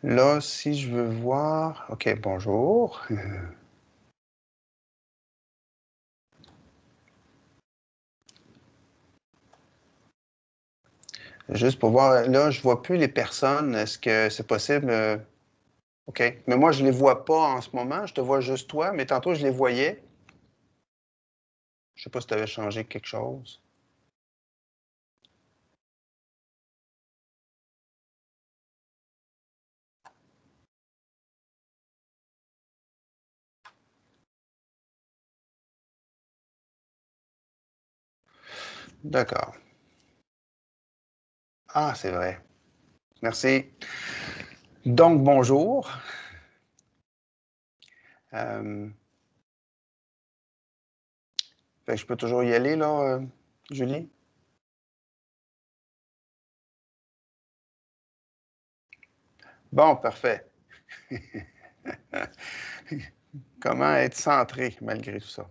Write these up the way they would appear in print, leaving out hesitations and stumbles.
Là, si je veux voir... OK, bonjour. Juste pour voir, là, je ne vois plus les personnes. Est-ce que c'est possible? OK. Mais moi, je ne les vois pas en ce moment. Je te vois juste toi, mais tantôt, je les voyais. Je ne sais pas si tu avais changé quelque chose. D'accord. Ah, c'est vrai. Merci. Donc, bonjour. Euh, Fait que je peux toujours y aller, là, Julie? Bon, parfait. Comment être centré malgré tout ça?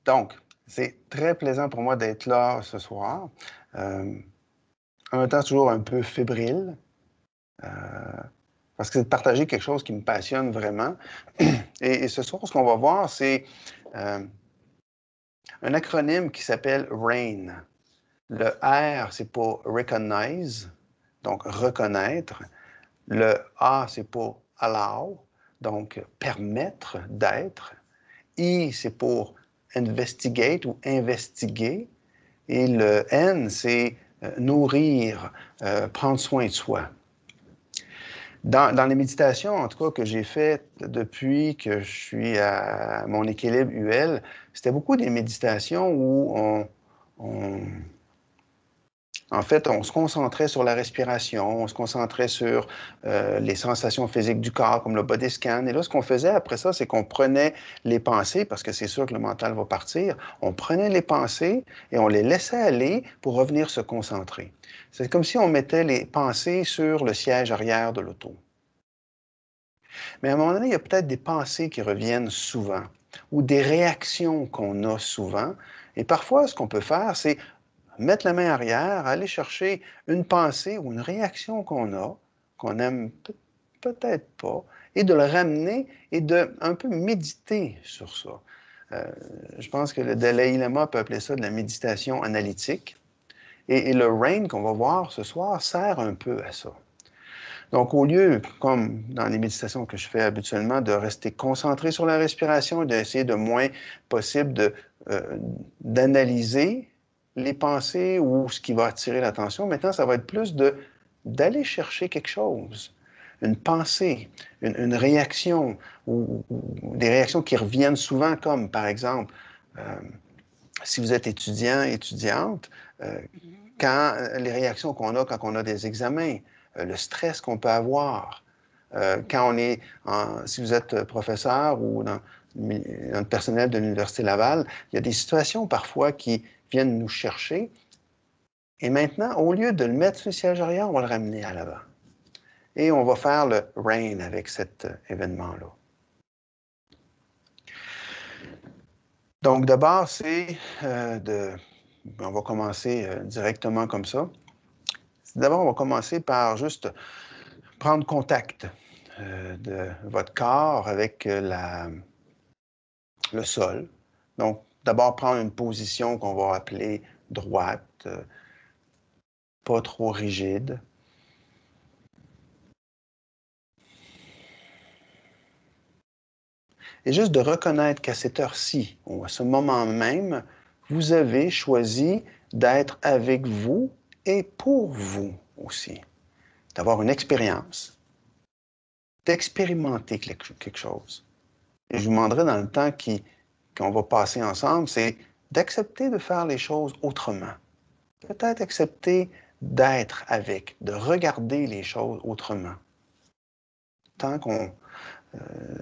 Donc, c'est très plaisant pour moi d'être là ce soir. Euh, En même temps, toujours un peu fébrile, euh, parce que c'est de partager quelque chose qui me passionne vraiment. Et ce soir, ce qu'on va voir, c'est euh, un acronyme qui s'appelle RAIN. Le R, c'est pour recognize, donc reconnaître. Le A, c'est pour allow, donc permettre d'être. I, c'est pour investigate ou investiguer. Et le N, c'est nourrir, prendre soin de soi. Dans les méditations, en tout cas, que j'ai faites depuis que je suis à mon équilibre UL, c'était beaucoup des méditations où en fait, on se concentrait sur la respiration, on se concentrait sur les sensations physiques du corps, comme le body scan. Et là, ce qu'on faisait après ça, c'est qu'on prenait les pensées, parce que c'est sûr que le mental va partir, on prenait les pensées et on les laissait aller pour revenir se concentrer. C'est comme si on mettait les pensées sur le siège arrière de l'auto. Mais à un moment donné, il y a peut-être des pensées qui reviennent souvent ou des réactions qu'on a souvent. Et parfois, ce qu'on peut faire, c'est mettre la main arrière, aller chercher une pensée ou une réaction qu'on aime peut-être pas, et de le ramener et de un peu méditer sur ça. Euh, je pense que le Dalai Lama peut appeler ça de la méditation analytique. Et le RAIN qu'on va voir ce soir sert un peu à ça. Donc, au lieu, comme dans les méditations que je fais habituellement, de rester concentré sur la respiration et d'essayer de moins possible d'analyser les pensées ou ce qui va attirer l'attention, maintenant, ça va être plus d'aller chercher quelque chose, une pensée, une réaction, ou des réactions qui reviennent souvent, comme par exemple, euh, si vous êtes étudiant, étudiante, quand les réactions qu'on a quand on a des examens, le stress qu'on peut avoir, quand on est, si vous êtes professeur ou dans le personnel de l'Université Laval, il y a des situations parfois qui viennent nous chercher. Et maintenant, au lieu de le mettre sur le siège arrière, on va le ramener à l'avant. Et on va faire le RAIN avec cet événement-là. Donc, d'abord, c'est on va commencer directement comme ça. D'abord, on va commencer par juste prendre contact de votre corps avec le sol. Donc, d'abord, prendre une position qu'on va appeler droite, pas trop rigide. Et juste de reconnaître qu'à cette heure-ci, ou à ce moment même, vous avez choisi d'être avec vous et pour vous aussi. D'avoir une expérience, d'expérimenter quelque chose. Et je vous demanderai dans le temps qu'on va passer ensemble, c'est d'accepter de faire les choses autrement. Peut-être accepter d'être avec, de regarder les choses autrement. Tant qu'on...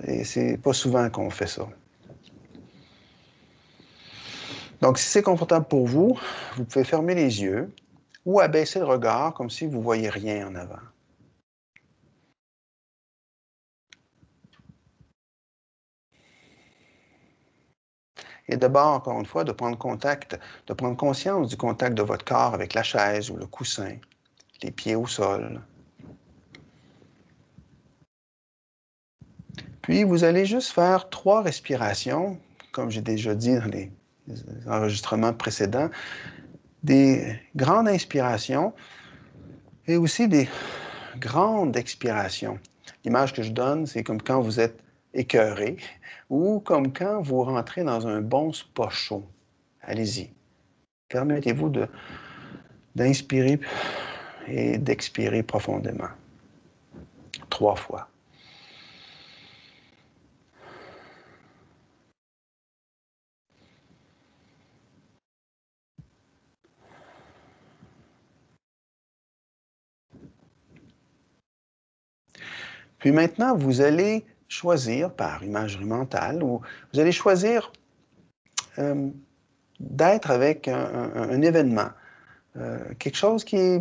et c'est pas souvent qu'on fait ça. Donc, si c'est confortable pour vous, vous pouvez fermer les yeux ou abaisser le regard comme si vous ne voyez rien en avant. Et d'abord, encore une fois, de prendre contact, de prendre conscience du contact de votre corps avec la chaise ou le coussin, les pieds au sol. Puis, vous allez juste faire 3 respirations, comme j'ai déjà dit dans les enregistrements précédents, des grandes inspirations et aussi des grandes expirations. L'image que je donne, c'est comme quand vous êtes écœuré ou comme quand vous rentrez dans un bon spa chaud. Allez-y. Permettez-vous d'inspirer et d'expirer profondément. 3 fois. Puis maintenant, vous allez choisir par imagerie mentale ou vous allez choisir d'être avec un événement, quelque chose qui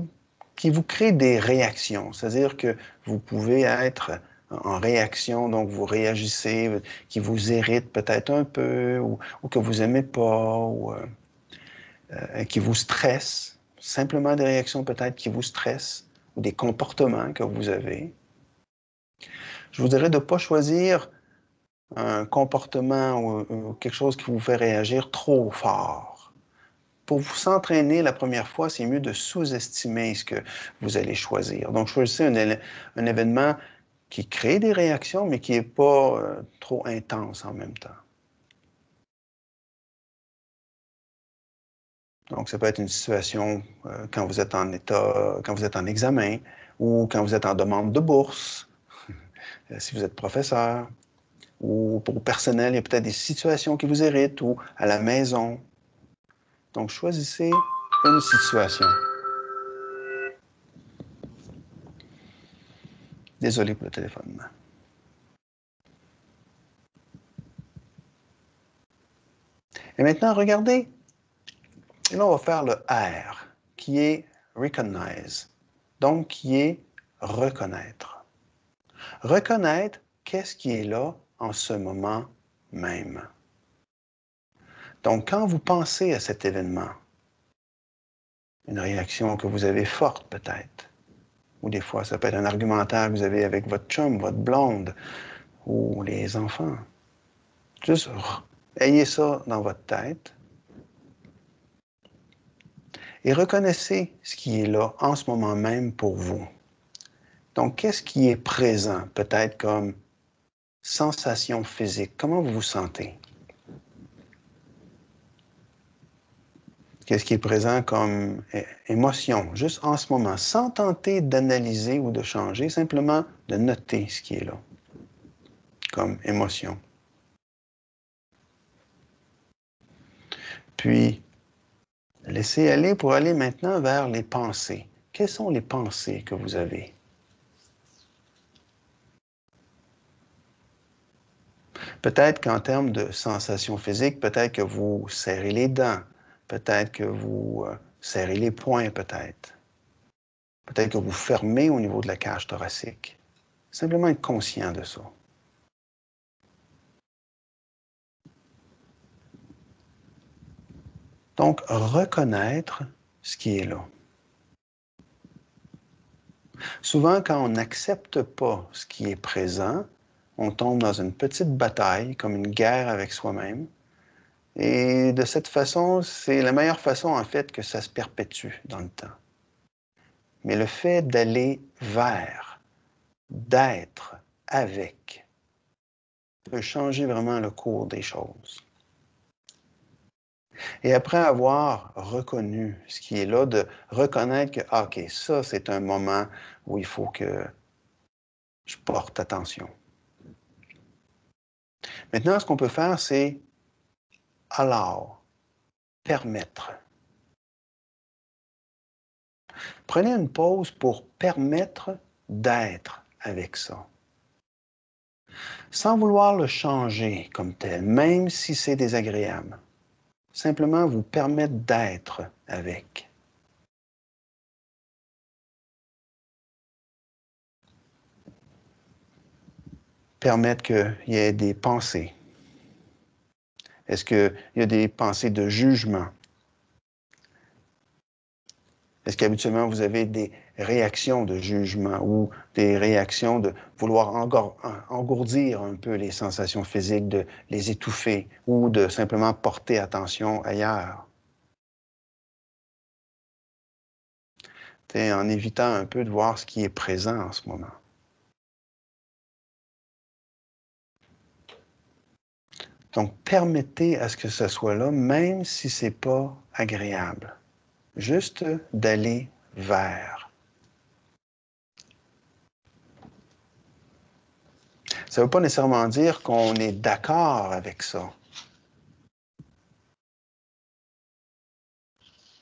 vous crée des réactions. C'est-à-dire que vous pouvez être en réaction, donc vous réagissez, qui vous irrite peut-être un peu ou que vous n'aimez pas ou qui vous stresse. Simplement des réactions peut-être qui vous stressent ou des comportements que vous avez. Je vous dirais de ne pas choisir un comportement ou quelque chose qui vous fait réagir trop fort. Pour vous s'entraîner la première fois, c'est mieux de sous-estimer ce que vous allez choisir. Donc, choisissez un événement qui crée des réactions, mais qui n'est pas trop intense en même temps. Donc, ça peut être une situation quand vous êtes quand vous êtes en examen ou quand vous êtes en demande de bourse, si vous êtes professeur, ou pour le personnel, il y a peut-être des situations qui vous irritent ou à la maison. Donc, choisissez une situation. Désolé pour le téléphone. Et maintenant, regardez. Et là, on va faire le R, qui est recognize, donc qui est reconnaître. Reconnaître qu'est-ce qui est là en ce moment même. Donc, quand vous pensez à cet événement, une réaction que vous avez forte peut-être, ou des fois, ça peut être un argumentaire que vous avez avec votre chum, votre blonde, ou les enfants. Juste ayez ça dans votre tête et reconnaissez ce qui est là en ce moment même pour vous. Donc, qu'est-ce qui est présent, peut-être comme sensation physique? Comment vous vous sentez? Qu'est-ce qui est présent comme émotion, juste en ce moment, sans tenter d'analyser ou de changer, simplement de noter ce qui est là, comme émotion. Puis, laissez aller pour aller maintenant vers les pensées. Quelles sont les pensées que vous avez? Peut-être qu'en termes de sensations physiques, peut-être que vous serrez les dents, peut-être que vous serrez les poings, peut-être. Peut-être que vous fermez au niveau de la cage thoracique. Simplement être conscient de ça. Donc, reconnaître ce qui est là. Souvent, quand on n'accepte pas ce qui est présent, on tombe dans une petite bataille, comme une guerre avec soi-même. Et de cette façon, c'est la meilleure façon, en fait, que ça se perpétue dans le temps. Mais le fait d'aller vers, d'être avec, peut changer vraiment le cours des choses. Et après avoir reconnu ce qui est là, de reconnaître que, ah, OK, ça, c'est un moment où il faut que je porte attention. Maintenant, ce qu'on peut faire, c'est allow, permettre. Prenez une pause pour permettre d'être avec ça. Sans vouloir le changer comme tel, même si c'est désagréable. Simplement vous permettre d'être avec. Permettre qu'il y ait des pensées. Est-ce qu'il y a des pensées de jugement? Est-ce qu'habituellement vous avez des réactions de jugement ou des réactions de vouloir engourdir un peu les sensations physiques, de les étouffer ou de simplement porter attention ailleurs. En évitant un peu de voir ce qui est présent en ce moment. Donc, permettez à ce que ce soit là, même si ce n'est pas agréable. Juste d'aller vers. Ça ne veut pas nécessairement dire qu'on est d'accord avec ça.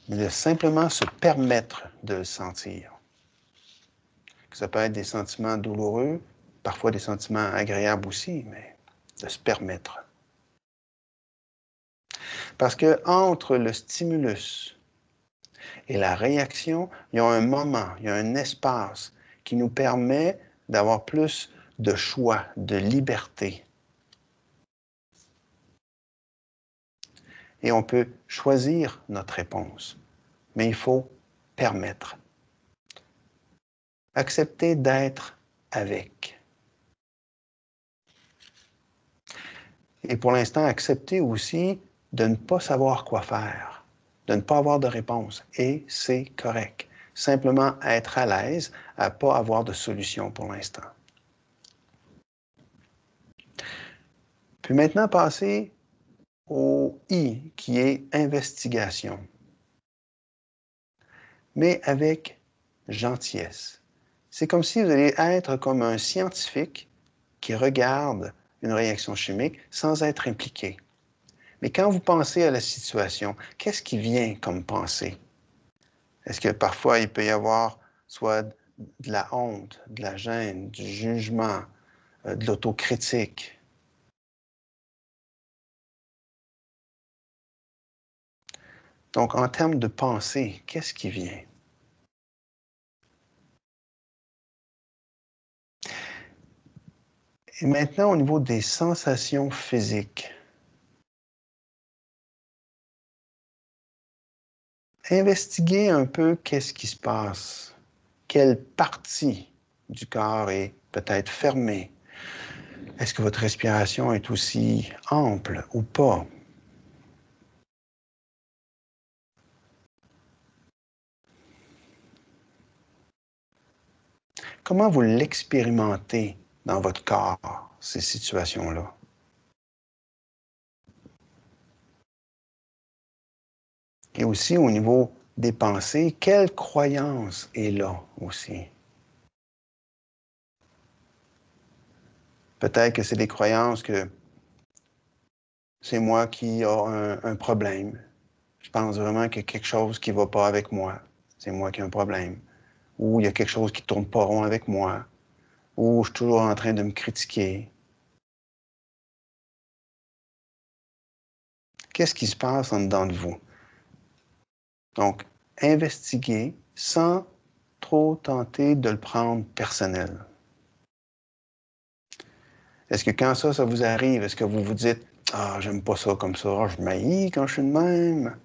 Mais de simplement se permettre de le sentir. Ça peut être des sentiments douloureux, parfois des sentiments agréables aussi, mais de se permettre. Parce que entre le stimulus et la réaction, il y a un moment, il y a un espace qui nous permet d'avoir plus de choix, de liberté. Et on peut choisir notre réponse, mais il faut permettre. Accepter d'être avec. Et pour l'instant, accepter aussi de ne pas savoir quoi faire, de ne pas avoir de réponse. Et c'est correct. Simplement être à l'aise à ne pas avoir de solution pour l'instant. Puis maintenant, passer au I, qui est investigation. Mais avec gentillesse. C'est comme si vous alliez être comme un scientifique qui regarde une réaction chimique sans être impliqué. Mais quand vous pensez à la situation, qu'est-ce qui vient comme pensée? Est-ce que parfois il peut y avoir soit de la honte, de la gêne, du jugement, de l'autocritique? Donc, en termes de pensée, qu'est-ce qui vient? Et maintenant, au niveau des sensations physiques, investiguez un peu qu'est-ce qui se passe, quelle partie du corps est peut-être fermée. Est-ce que votre respiration est aussi ample ou pas? Comment vous l'expérimentez dans votre corps, ces situations-là? Et aussi au niveau des pensées, quelle croyance est là aussi? Peut-être que c'est des croyances que c'est moi qui ai un problème. Je pense vraiment qu'il y a quelque chose qui ne va pas avec moi. C'est moi qui ai un problème. Ou il y a quelque chose qui ne tourne pas rond avec moi. Ou je suis toujours en train de me critiquer. Qu'est-ce qui se passe en dedans de vous? Donc, investiguez sans trop tenter de le prendre personnel. Est-ce que quand ça vous arrive, est-ce que vous vous dites « Ah, j'aime pas ça comme ça, je m'haïs quand je suis de même ».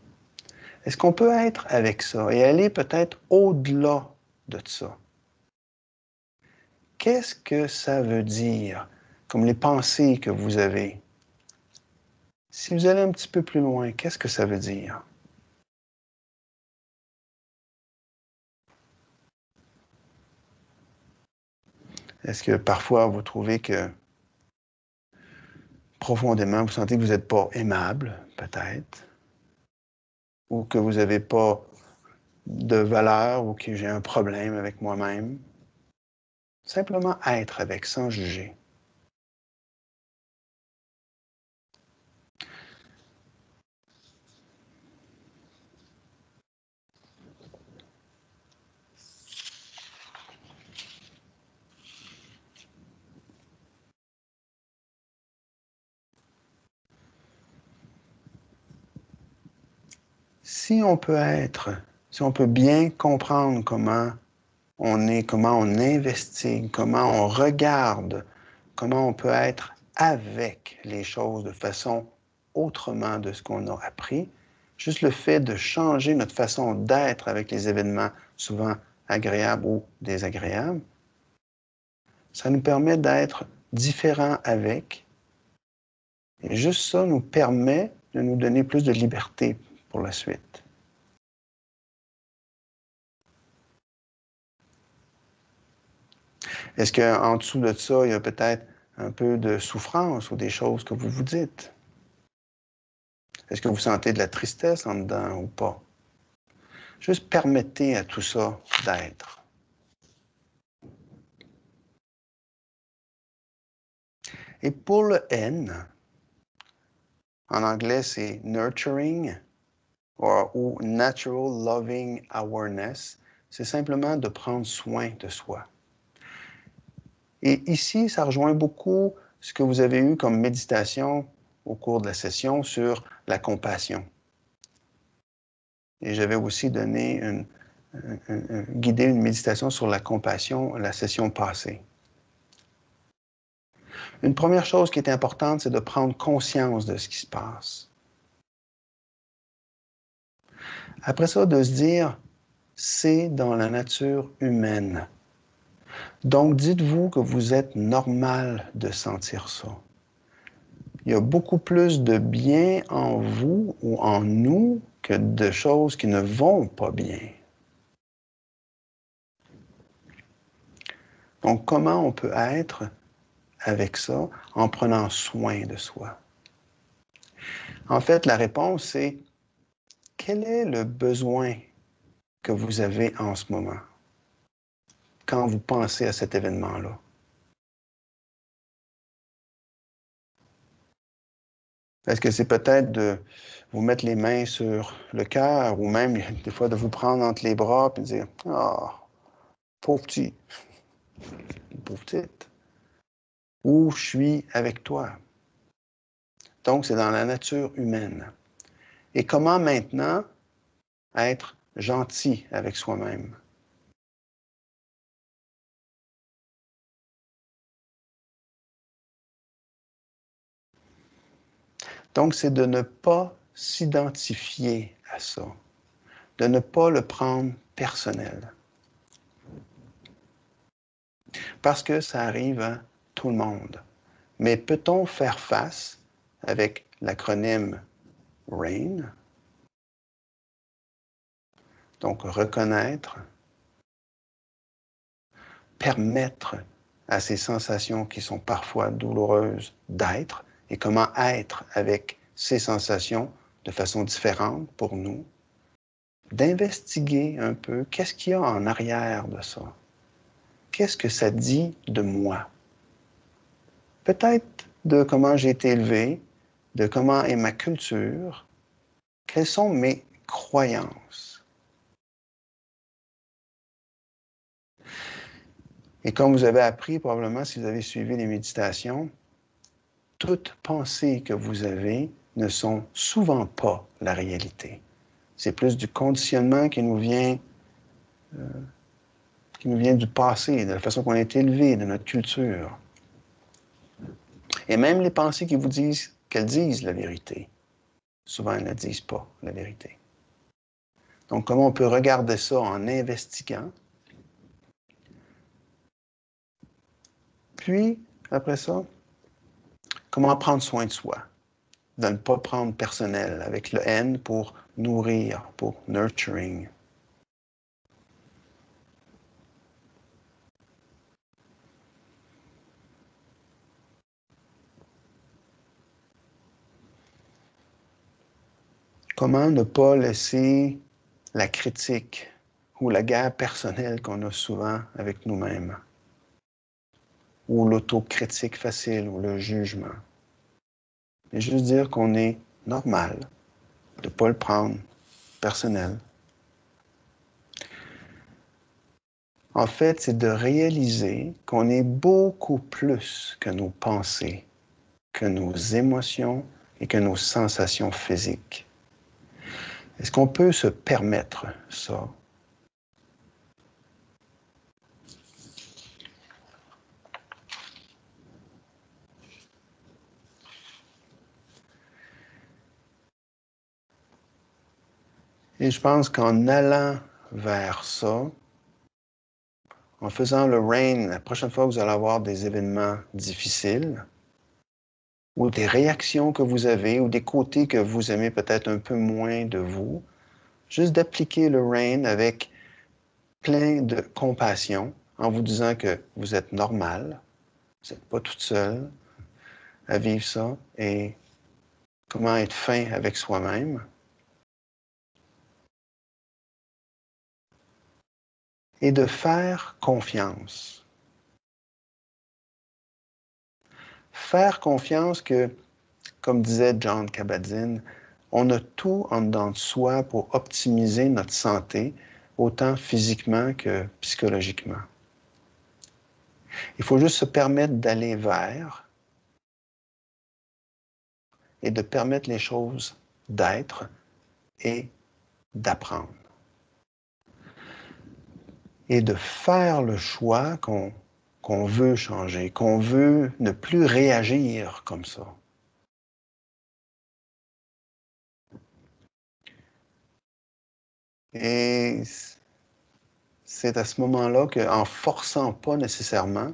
Est-ce qu'on peut être avec ça et aller peut-être au-delà de ça? Qu'est-ce que ça veut dire, comme les pensées que vous avez? Si vous allez un petit peu plus loin, qu'est-ce que ça veut dire? Est-ce que parfois vous trouvez que profondément, vous sentez que vous n'êtes pas aimable, peut-être, ou que vous n'avez pas de valeur, ou que j'ai un problème avec moi-même? Simplement être avec, sans juger. Si on peut être, si on peut bien comprendre comment on est, comment on investigue, comment on regarde, comment on peut être avec les choses de façon autrement de ce qu'on a appris, juste le fait de changer notre façon d'être avec les événements, souvent agréables ou désagréables, ça nous permet d'être différents avec. Et juste ça nous permet de nous donner plus de liberté pour la suite. Est-ce qu'en dessous de ça, il y a peut-être un peu de souffrance ou des choses que vous vous dites? Est-ce que vous sentez de la tristesse en dedans ou pas? Juste permettez à tout ça d'être. Et pour le N, en anglais, c'est nurturing ou natural loving awareness. C'est simplement de prendre soin de soi. Et ici, ça rejoint beaucoup ce que vous avez eu comme méditation au cours de la session sur la compassion. Et j'avais aussi donné guidé une méditation sur la compassion la session passée. Une première chose qui est importante, c'est de prendre conscience de ce qui se passe. Après ça, de se dire, c'est dans la nature humaine. Donc, dites-vous que vous êtes normal de sentir ça. Il y a beaucoup plus de bien en vous ou en nous que de choses qui ne vont pas bien. Donc, comment on peut être avec ça en prenant soin de soi? En fait, la réponse, c'est quel est le besoin que vous avez en ce moment quand vous pensez à cet événement-là? Est-ce que c'est peut-être de vous mettre les mains sur le cœur ou même des fois de vous prendre entre les bras et de dire « Ah, pauvre petit, pauvre petite » ou « Je suis avec toi ». Donc, c'est dans la nature humaine. Et comment maintenant être gentil avec soi-même? Donc, c'est de ne pas s'identifier à ça, de ne pas le prendre personnel. Parce que ça arrive à tout le monde. Mais peut-on faire face avec l'acronyme RAIN? Donc, reconnaître, permettre à ces sensations qui sont parfois douloureuses d'être et comment être avec ces sensations de façon différente pour nous, d'investiguer un peu qu'est-ce qu'il y a en arrière de ça. Qu'est-ce que ça dit de moi? Peut-être de comment j'ai été élevé, de comment est ma culture, quelles sont mes croyances. Et comme vous avez appris, probablement, si vous avez suivi les méditations, toutes pensées que vous avez ne sont souvent pas la réalité. C'est plus du conditionnement qui nous vient du passé, de la façon qu'on a été élevé, de notre culture. Et même les pensées qui vous disent qu'elles disent la vérité, souvent elles ne disent pas la vérité. Donc, comment on peut regarder ça en investiguant? Puis, après ça, comment prendre soin de soi? De ne pas prendre personnel avec le N pour nourrir, pour nurturing. Comment ne pas laisser la critique ou la guerre personnelle qu'on a souvent avec nous-mêmes, ou l'autocritique facile, ou le jugement. Et juste dire qu'on est normal de ne pas le prendre personnel. En fait, c'est de réaliser qu'on est beaucoup plus que nos pensées, que nos émotions et que nos sensations physiques. Est-ce qu'on peut se permettre ça? Et je pense qu'en allant vers ça, en faisant le rain, la prochaine fois que vous allez avoir des événements difficiles, ou des réactions que vous avez, ou des côtés que vous aimez peut-être un peu moins de vous, juste d'appliquer le rain avec plein de compassion, en vous disant que vous êtes normal, vous n'êtes pas toute seule à vivre ça, et comment être fin avec soi-même. Et de faire confiance. Faire confiance que, comme disait John Kabat-Zinn, on a tout en dedans de soi pour optimiser notre santé, autant physiquement que psychologiquement. Il faut juste se permettre d'aller vers et de permettre les choses d'être et d'apprendre. Et de faire le choix qu'on veut changer, qu'on veut ne plus réagir comme ça. Et c'est à ce moment-là qu'en forçant pas nécessairement,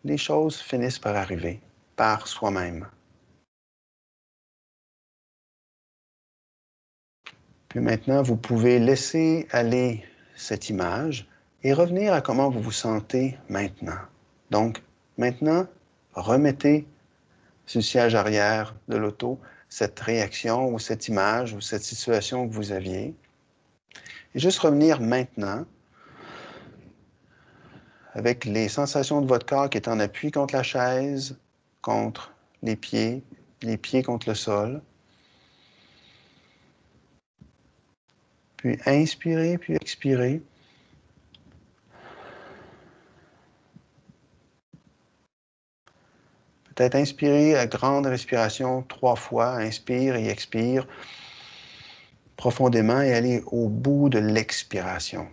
les choses finissent par arriver par soi-même. Puis maintenant, vous pouvez laisser aller cette image et revenir à comment vous vous sentez maintenant. Donc, maintenant, remettez sur le siège arrière de l'auto cette réaction ou cette image ou cette situation que vous aviez. Et juste revenir maintenant avec les sensations de votre corps qui est en appui contre la chaise, contre les pieds contre le sol. Puis inspirez, puis expirez. Peut-être inspirer à grande respiration 3 fois. Inspire et expire profondément et aller au bout de l'expiration.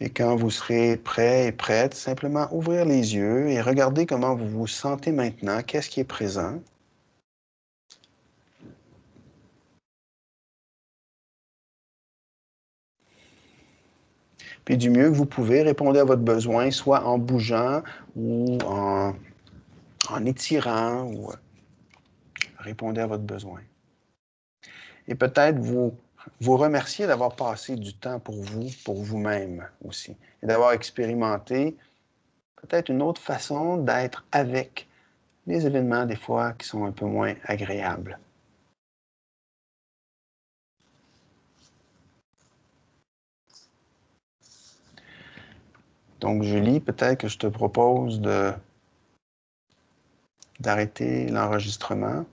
Et quand vous serez prêt et prête, simplement ouvrir les yeux et regarder comment vous vous sentez maintenant, qu'est-ce qui est présent. Puis du mieux que vous pouvez, répondre à votre besoin, soit en bougeant ou en étirant, ou répondez à votre besoin. Et peut-être vous remercier d'avoir passé du temps pour vous, pour vous-même aussi, et d'avoir expérimenté peut-être une autre façon d'être avec les événements des fois qui sont un peu moins agréables. Donc, Julie, peut-être que je te propose d'arrêter l'enregistrement.